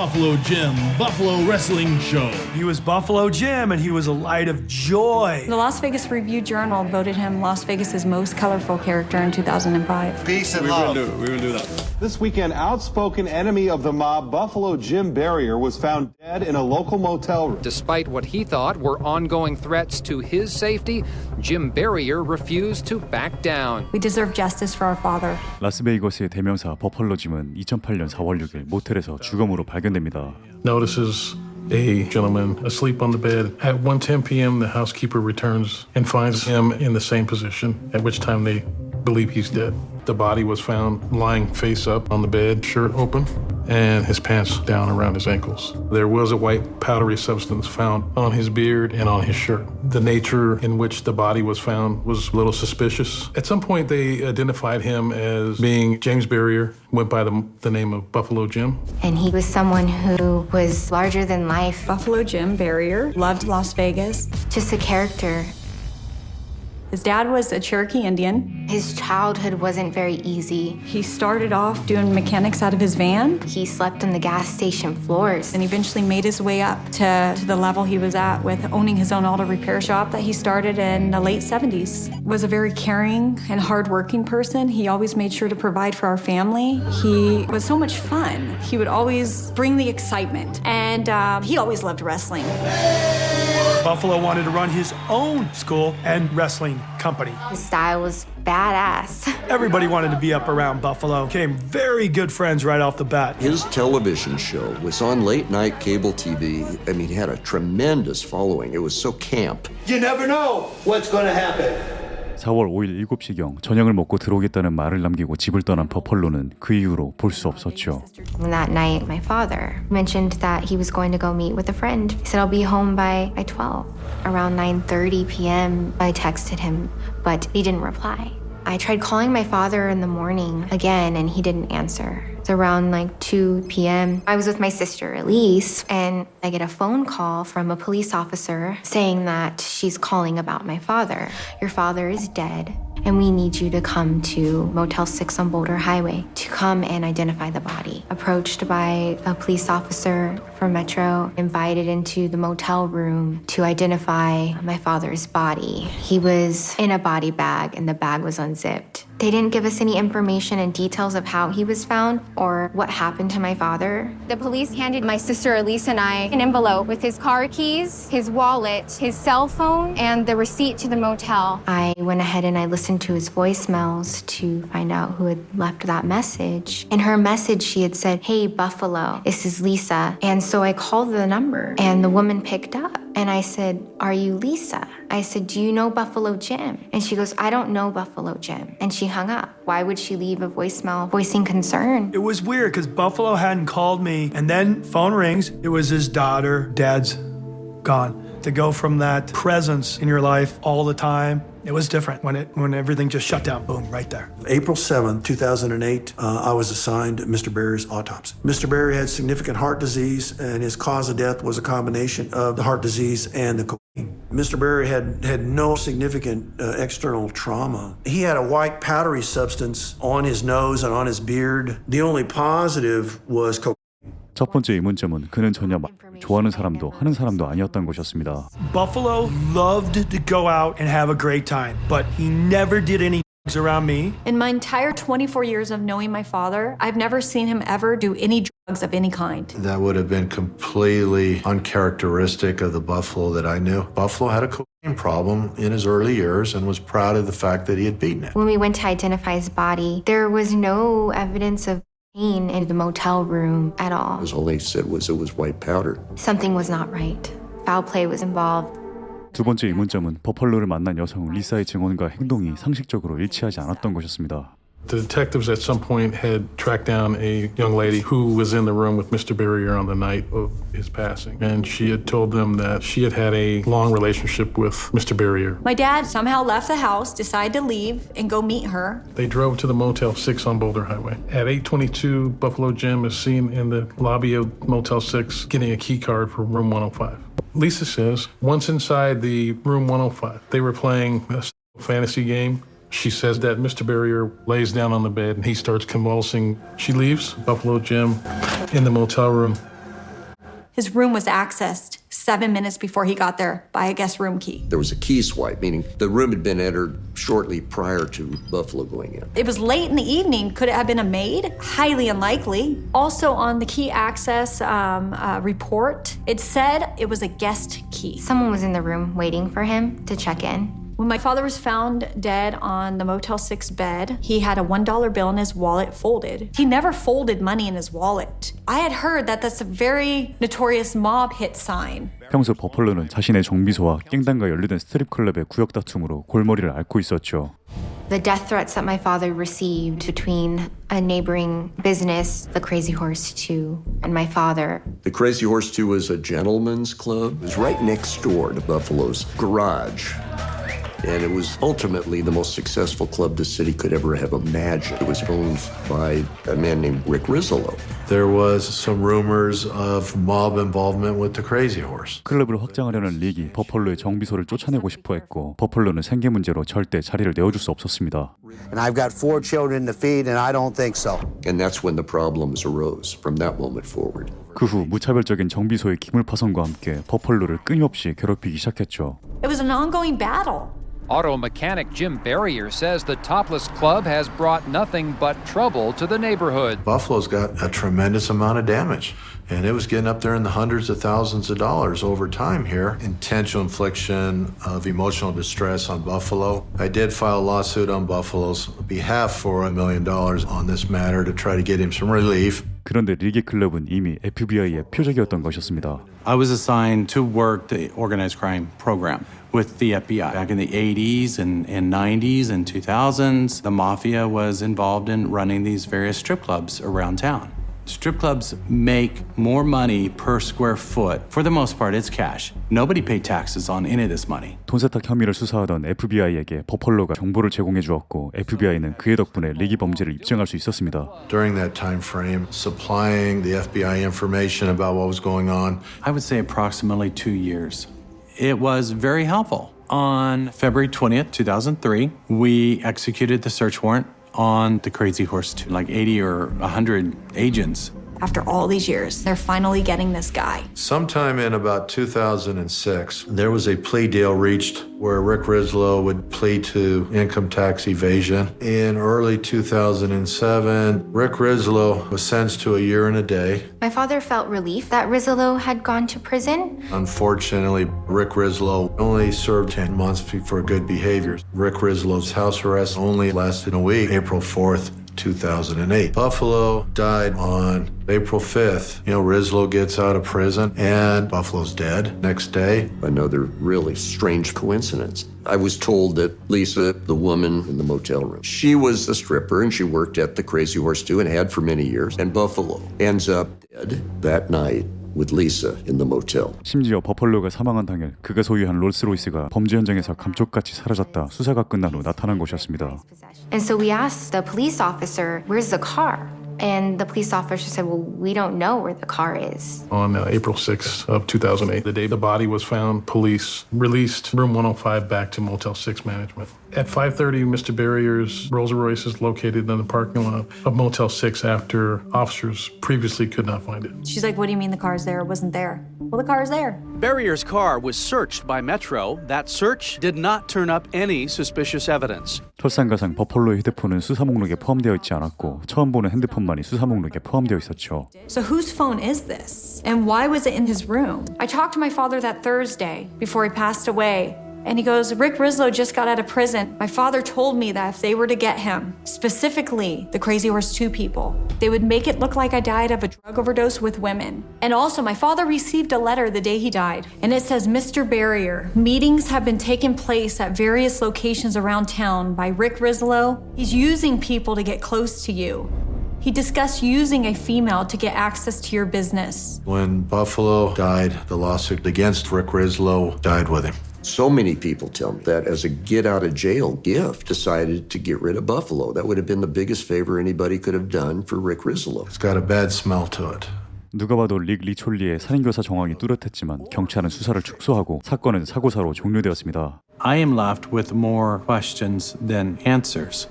Buffalo Jim, Buffalo Wrestling Show. He was Buffalo Jim, and he was a light of joy. The Las Vegas Review-Journal voted him Las Vegas's most colorful character in 2005. Peace and love. We will do that. This weekend, outspoken enemy of the mob, Buffalo Jim Barrier, was found dead in a local motel room. Despite what he thought were ongoing threats to his safety, Jim Barrier refused to back down. We deserve justice for our father. 라스베이거스의 대명사 버펄로 짐은 2008년 4월 6일 모텔에서 죽음으로 발견됩니다. Notices a gentleman asleep on the bed. At 1:10 p.m., the housekeeper returns and finds him in the same position, at which time they believe he's dead. The body was found lying face up on the bed, shirt open, and his pants down around his ankles. There was a white powdery substance found on his beard and on his shirt. The nature in which the body was found was a little suspicious. At some point, they identified him as being James Barrier, went by the name of Buffalo Jim. And he was someone who was larger than life, Buffalo Jim Barrier loved Las Vegas. just a character. His dad was a Cherokee Indian. His childhood wasn't very easy. He started off doing mechanics out of his van He slept on the gas station floors. and eventually made his way up to the level he was at with owning his own auto repair shop that he started in the late 70s. Was a very caring and hardworking person. He always made sure to provide for our family. He was so much fun. He would always bring the excitement, and he always loved wrestling. Buffalo wanted to run his own school and wrestling company. His style was badass. Everybody wanted to be up around Buffalo. Became very good friends right off the bat. His television show was on late night cable TV. I mean, he had a tremendous following. It was so camp. You never know what's going to happen. 4월 5일 7시경 저녁을 먹고 들어오겠다는 말을 남기고 집을 떠난 버펄로는 그 이후로 볼 수 없었죠. That night, my father mentioned that he was going to go meet with a friend. He said, I'll be home by 12. Around 9:30 p.m., I texted him, but he didn't reply. I tried calling my father in the morning again, and he didn't answer. It's around 2 p.m. I was with my sister, Elise, and I get a phone call from a police officer saying that she's calling about my father. Your father is dead, and we need you to come to Motel 6 on Boulder Highway to come and identify the body. Approached by a police officer from Metro, invited into the motel room to identify my father's body. He was in a body bag, and the bag was unzipped. They didn't give us any information and details of how he was found or what happened to my father. The police handed my sister Elise and I an envelope with his car keys, his wallet, his cell phone, and the receipt to the motel. I went ahead and I listened to his voicemails to find out who had left that message. In her message, she had said, "Hey, Buffalo, this is Lisa." And so I called the number and the woman picked up. And I said, "Are you Lisa?" I said, "Do you know Buffalo Jim?" And she goes, "I don't know Buffalo Jim." And she hung up. Why would she leave a voicemail voicing concern? It was weird because Buffalo hadn't called me, and then phone rings. It was his daughter. Dad's gone. To go from that presence in your life all the time, it was different when everything just shut down. Boom, right there. April 7th, 2008, I was assigned Mr. Barrier's autopsy. Mr. Barrier had significant heart disease, and his cause of death was a combination of the heart disease and the cocaine. Mr. Barrier had no significant external trauma. He had a white powdery substance on his nose and on his beard. The only positive was cocaine. 첫 번째 의문점은 그는 전혀 좋아하는 사람도 하는 사람도 아니었던 것이었습니다. Buffalo loved to go out and have a great time, but he never did any drugs around me. In my entire 24 years of knowing my father, I've never seen him ever do any drugs of any kind. That would have been completely uncharacteristic of the Buffalo that I knew. Buffalo had a cocaine problem in his early years and was proud of the fact that he had beaten it. When we went to identify his body, there was no evidence of pain in the motel room at all. All they said was it was white powder. Something was not right. Foul play was involved. 두 번째 의문점은 버펄로를 만난 여성 리사의 증언과 행동이 상식적으로 일치하지 않았던 것이었습니다. The detectives at some point had tracked down a young lady who was in the room with Mr. Barrier on the night of his passing. And she had told them that she had had a long relationship with Mr. Barrier. My dad somehow left the house, decided to leave, and go meet her. They drove to the Motel 6 on Boulder Highway. At 8:22, Buffalo Jim is seen in the lobby of Motel 6 getting a key card for room 105. Lisa says, once inside the room 105, they were playing a fantasy game. She says that Mr. Barrier lays down on the bed and he starts convulsing. She leaves Buffalo Jim in the motel room. His room was accessed 7 minutes before he got there by a guest room key. There was a key swipe, meaning the room had been entered shortly prior to Buffalo going in. It was late in the evening. Could it have been a maid? Highly unlikely. Also on the key access report, it said it was a guest key. Someone was in the room waiting for him to check in. When my father was found dead on the Motel 6 bed, he had a $1 bill in his wallet folded. He never folded money in his wallet. I had heard that that's a very notorious mob hit sign. 평소 버펄로는 자신의 정비소와 깽단과 연루된 스트립 클럽의 구역 다툼으로 골머리를 앓고 있었죠. The death threats that my father received between a neighboring business, the Crazy Horse 2, and my father. The Crazy Horse 2 was a gentleman's club. It was right next door to Buffalo's garage. And it was ultimately the most successful club the city could ever have imagined. It was owned by a man named Rick Rizzolo. There was some rumors of mob involvement with the Crazy Horse. 클럽을 확장하려는 릭이 버펄로의 정비소를 쫓아내고 싶어 했고 버펄로는 생계 문제로 절대 자리를 내어줄 수 없었습니다. And I've got 4 children to feed, and I don't think so. And that's when the problems arose from that moment forward. 그 후 무차별적인 정비소의 기물 파손과 함께 버펄로를 끊임없이 괴롭히기 시작했죠. It was an ongoing battle. Auto mechanic Jim Barrier says the Topless Club has brought nothing but trouble to the neighborhood. Buffalo's got a tremendous amount of damage, and it was getting up there in the hundreds of thousands of dollars over time here. Intentional infliction of emotional distress on Buffalo. I did file a lawsuit on Buffalo's behalf for $1 million on this matter to try to get him some relief. 그런데 릭의 클럽은 이미 FBI의 표적이었던 것이었습니다. I was assigned to work the organized crime program with the FBI. Back in the 80s and 90s and 2000s, the mafia was involved in running these various strip clubs around town. Strip clubs make more money per square foot. For the most part, it's cash. Nobody paid taxes on any of this money. 돈 세탁 혐의를 수사하던 FBI에게 버펄로가 정보를 제공해 주었고 FBI는 그의 덕분에 릭이 범죄를 입증할 수 있었습니다. During that time frame, supplying the FBI information about what was going on. I would say approximately 2 years. It was very helpful. On February 20th, 2003, we executed the search warrant on the Crazy Horse 2, like 80 or 100 agents. After all these years, they're finally getting this guy. Sometime in about 2006, there was a plea deal reached where Rick Rizzolo would plead to income tax evasion. In early 2007, Rick Rizzolo was sentenced to 1 year and a day. My father felt relief that Rizzolo had gone to prison. Unfortunately, Rick Rizzolo only served 10 months for good behavior. Rick Rizzolo's house arrest only lasted a week, April 4th. 2008. Buffalo died on April 5th. You know, Rizzolo gets out of prison and Buffalo's dead next day. Another really strange coincidence. I was told that Lisa, the woman in the motel room, she was the stripper and she worked at the Crazy Horse 2 and had for many years. And Buffalo ends up dead that night with Lisa in the motel. 심지어 버펄로가 사망한 당일 그가 소유한 롤스로이스가 범죄 현장에서 감쪽같이 사라졌다 수사가 끝난 후 나타난 것이었습니다. And so we asked the police officer, where's the car? And the police officer said, well, we don't know where the car is. On April 6th of 2008, the day the body was found, police released room 105 back to Motel 6 management. At 5:30, Mr. Barrier's Rolls Royce is located in the parking lot of Motel 6 after officers previously could not find it. She's like, what do you mean the car's there? It wasn't there. Well, the car's there. Barrier's car was searched by Metro. That search did not turn up any suspicious evidence. 설상가상 버펄로의 휴대폰은 수사 목록에 포함되어 있지 않았고 처음 보는 핸드폰만이 수사 목록에 포함되어 있었죠. So whose phone is this? And why was it in his room? I talked to my father that Thursday before he passed away. And he goes, Rick Rizzolo just got out of prison. My father told me that if they were to get him, specifically the Crazy Horse 2 people, they would make it look like I died of a drug overdose with women. And also, my father received a letter the day he died. And it says, Mr. Barrier, meetings have been taking place at various locations around town by Rick Rizzolo. He's using people to get close to you. He discussed using a female to get access to your business. When Buffalo died, the lawsuit against Rick Rizzolo died with him. So many people tell me that as a get-out-of-jail gift, decided to get rid of Buffalo. That would have been the biggest favor anybody could have done for Rick Rizzolo. It's got a bad smell to it. 누가 봐도 릭 리촐리의 살인교사 정황이 뚜렷했지만 경찰은 수사를 축소하고 사건은 사고사로 종료되었습니다. I am left with more questions than answers.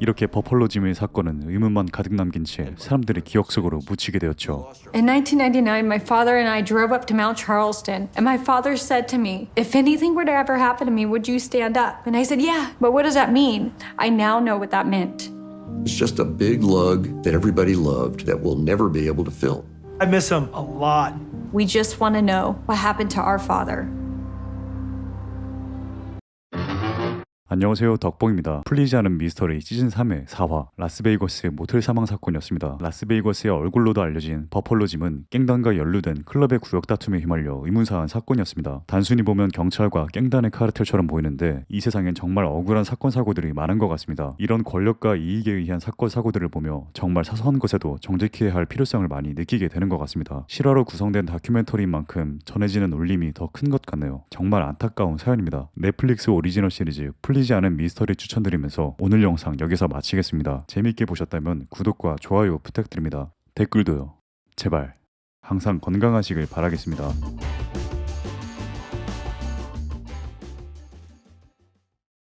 이렇게 버펄로 짐의 사건은 의문만 가득 남긴 채 사람들의 기억 속으로 묻히게 되었죠. In 1999, my father and I drove up to Mount Charleston, and my father said to me, if anything were to ever happen to me, would you stand up? And I said, yeah, but what does that mean? I now know what that meant. It's just a big lug that everybody loved that we'll never be able to fill. I miss him a lot. We just want to know what happened to our father. 안녕하세요, 덕봉입니다. 풀리지 않은 미스터리 시즌3의 4화 라스베이거스의 모텔 사망 사건이었습니다. 라스베이거스의 얼굴로도 알려진 버펄로 짐은 깽단과 연루된 클럽의 구역 다툼에 휘말려 의문사한 사건이었습니다. 단순히 보면 경찰과 깽단의 카르텔처럼 보이는데 이 세상엔 정말 억울한 사건 사고들이 많은 것 같습니다. 이런 권력과 이익에 의한 사건 사고들을 보며 정말 사소한 것에도 정직해야 할 필요성을 많이 느끼게 되는 것 같습니다. 실화로 구성된 다큐멘터리인 만큼 전해지는 울림이 더 큰 것 같네요. 정말 안타까운 사연입니다. 넷플릭스 오리지널 시리즈 풀리지 않은 미스터리 추천드리면서 오늘 영상 여기서 마치겠습니다. 재밌게 보셨다면 구독과 좋아요 부탁드립니다. 댓글도요. 제발 항상 건강하시길 바라겠습니다.